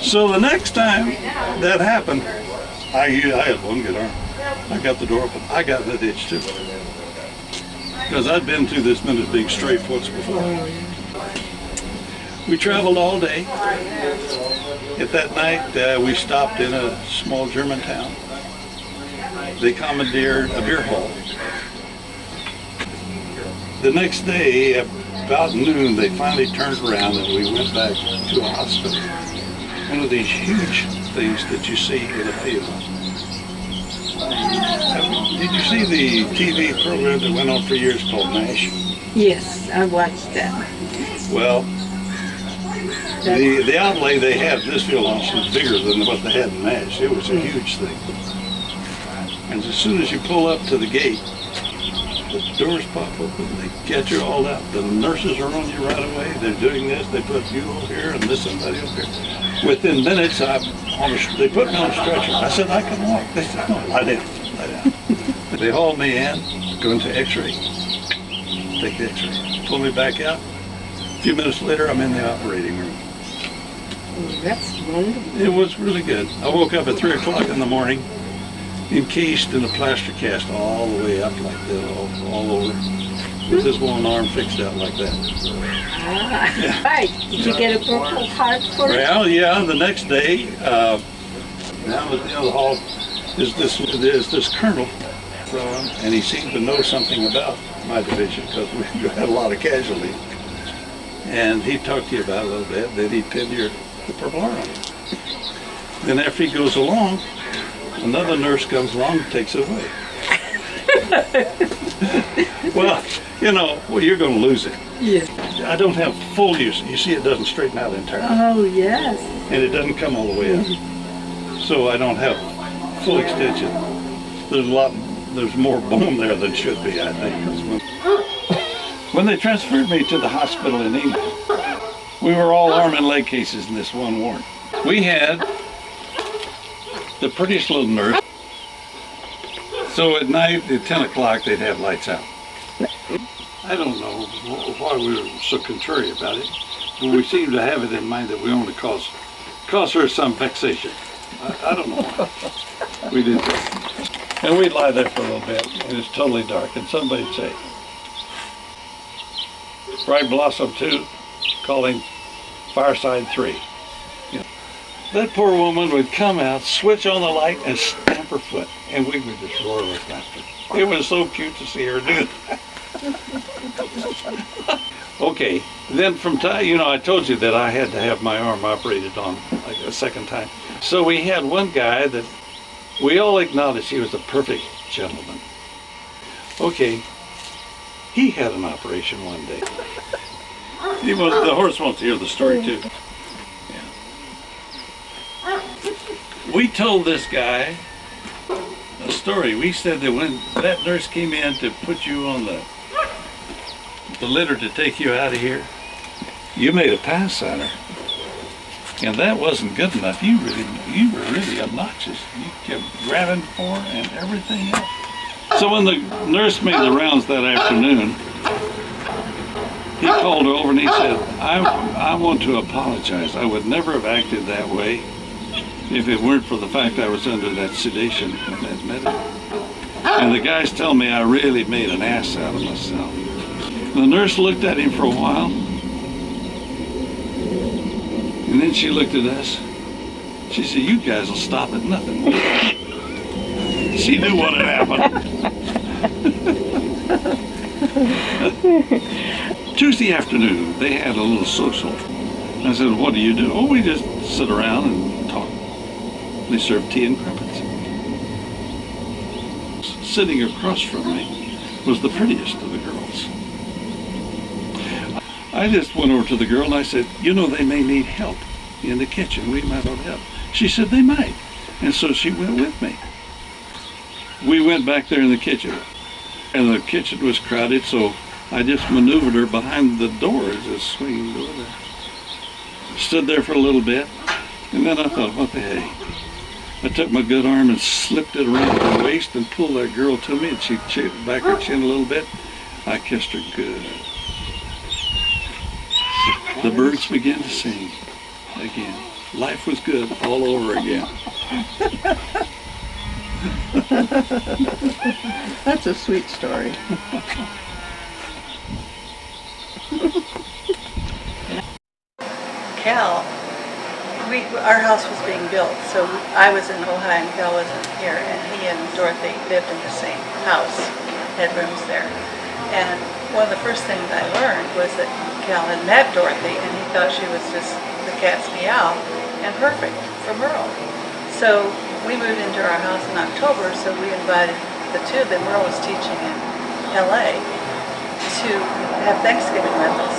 So the next time that happened, I had one good arm. I got the door open. I got in the ditch too. Because I'd been through this many big strafe once before. We traveled all day. At that night, we stopped in a small German town. They commandeered a beer hall. The next day, about noon, they finally turned around and we went back to a hospital. One of these huge things that you see in a field. Did you see the TV program that went on for years called MASH? Yes, I watched that. Well, the outlay they had in this field house was bigger than what they had in MASH. It was a huge thing. And as soon as you pull up to the gate, the doors pop open, they get you all out. The nurses are on you right away. They're doing this, they put you over here and this somebody over here. Within minutes, they put me on a stretcher. I said, I can walk. They said, no, lie down, lie down. They hauled me in, go into x-ray, take the x-ray, pull me back out. A few minutes later, I'm in the operating room. Oh, that's wonderful. It was really good. I woke up at 3 o'clock in the morning, encased in a plaster cast all the way up like that, all over, with this one arm fixed out like that. Ah, yeah. Right. Did you get a Purple Heart for it? Well, yeah, the next day, down at the end of the hall is this colonel, and he seemed to know something about my division because we had a lot of casualties. And he'd talk to you about it a little bit, then he'd pin the Purple Heart on you. Then after he goes along, another nurse comes along and takes it away. Well, you know, you're going to lose it. Yes. I don't have full use. You see, it doesn't straighten out entirely. Oh, yes. And it doesn't come all the way up. So I don't have full extension. There's more bone there than should be, I think. When they transferred me to the hospital in England, we were all arm and leg cases in this one ward. We had the prettiest little nurse. So at night, at 10 o'clock, they'd have lights out. I don't know why we were so contrary about it, but we seemed to have it in mind that we only cause her some vexation. I don't know why. We did that. And we'd lie there for a little bit, and it's totally dark, and somebody'd say, Bright Blossom 2, calling Fireside 3. You know, that poor woman would come out, switch on the light, and stamp her foot, and we would just roar with laughter. It was so cute to see her do that. Okay, then from time, you know, I told you that I had to have my arm operated on like a second time. So we had one guy that we all acknowledged he was a perfect gentleman. Okay, he had an operation one day. The horse wants to hear the story too. Yeah. We told this guy a story. We said that when that nurse came in to put you on the litter to take you out of here, you made a pass at her. And that wasn't good enough. You were really obnoxious. You kept grabbing for her and everything else. So when the nurse made the rounds that afternoon, he called her over and he said, I want to apologize. I would never have acted that way if it weren't for the fact I was under that sedation and that medicine. And the guys tell me I really made an ass out of myself. The nurse looked at him for a while, and then she looked at us. She said, you guys will stop at nothing. She knew what had happened. Tuesday afternoon, they had a little social. I said, what do you do? Oh, we just sit around and talk. They served tea and crumpets. Sitting across from me was the prettiest of the girls. I just went over to the girl and I said, you know, they may need help in the kitchen. We might not help. She said they might. And so she went with me. We went back there in the kitchen. And the kitchen was crowded, so I just maneuvered her behind the door, the swinging door there. Stood there for a little bit. And then I thought, what the heck? I took my good arm and slipped it around her waist and pulled that girl to me, and she chipped back her chin a little bit. I kissed her good. The birds began to sing. again. Life was good all over again. That's a sweet story. Cal, our house was being built, so I was in Ohio and Cal wasn't here, and he and Dorothy lived in the same house, had rooms there. And one of the first things I learned was that Cal had met Dorothy, and he thought she was just the cat's meow and perfect for Merle. So we moved into our house in October, so we invited the two of them. Merle was teaching in LA to have Thanksgiving with us.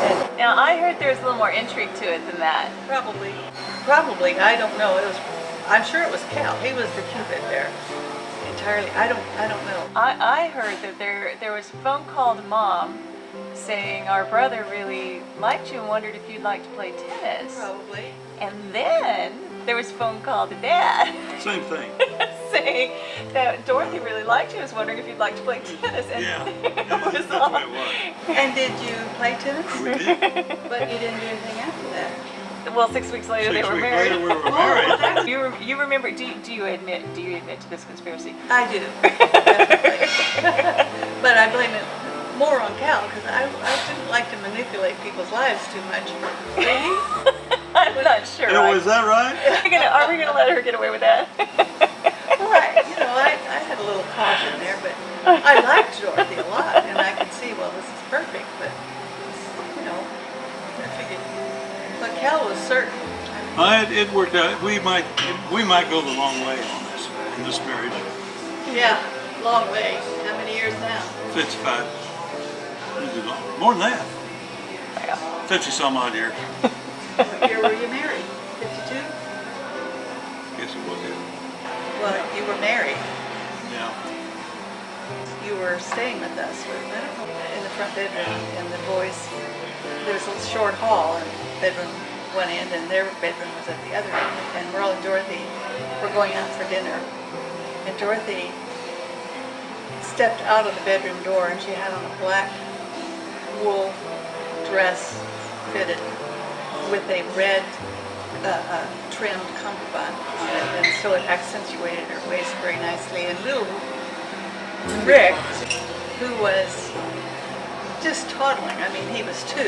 And Now I heard there's a little more intrigue to it than that. probably, I don't know. I'm sure it was Cal. He was the Cupid there entirely. I don't know. I heard that there was a phone call to Mom saying our brother really liked you and wondered if you'd like to play tennis. Probably. And then there was a phone call to Dad Same thing. saying that Dorothy really liked you and was wondering if you'd like to play tennis. And Yeah. it was That's the way it was. And did you play tennis? We did. But you didn't do anything after that. Well, 6 weeks later 6 they were weeks married. later we were married. You remember? Do you admit to this conspiracy? I do. Definitely. But I blame it more on Cal because I didn't like to manipulate people's lives too much. Did he? I'm not sure. Oh, is that right? Are we gonna let her get away with that? Right. You know, I had a little caution there, but I liked Dorothy a lot, and I could see, well, this is perfect. But you know, I figured. But Cal was certain. It worked out. We might go the long way on this in this marriage. Yeah, long way. How many years now? 55. More than that. 50 some odd years. What year were you married? 52? Guess it was it. Well, you were married. Yeah. You were staying with us, I don't know, in the front bedroom, and the boys, there was a short hall, and bedroom one end, and their bedroom was at the other end, and Merle and Dorothy were going out for dinner, and Dorothy stepped out of the bedroom door, and she had on a black wool dress fitted with a red trimmed cummerbund on it, and so it accentuated her waist very nicely. And little Rick, who was just toddling, I mean, he was 2,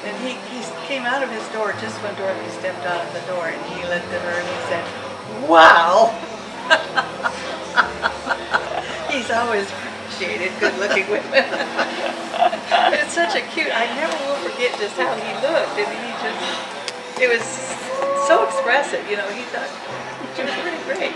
and he came out of his door just when Dorothy stepped out of the door, and he looked at her and he said, "Wow!" He's always appreciated good-looking women. It's such a cute, I never will forget just how he looked. I mean, it was so expressive, you know, he thought she was pretty great.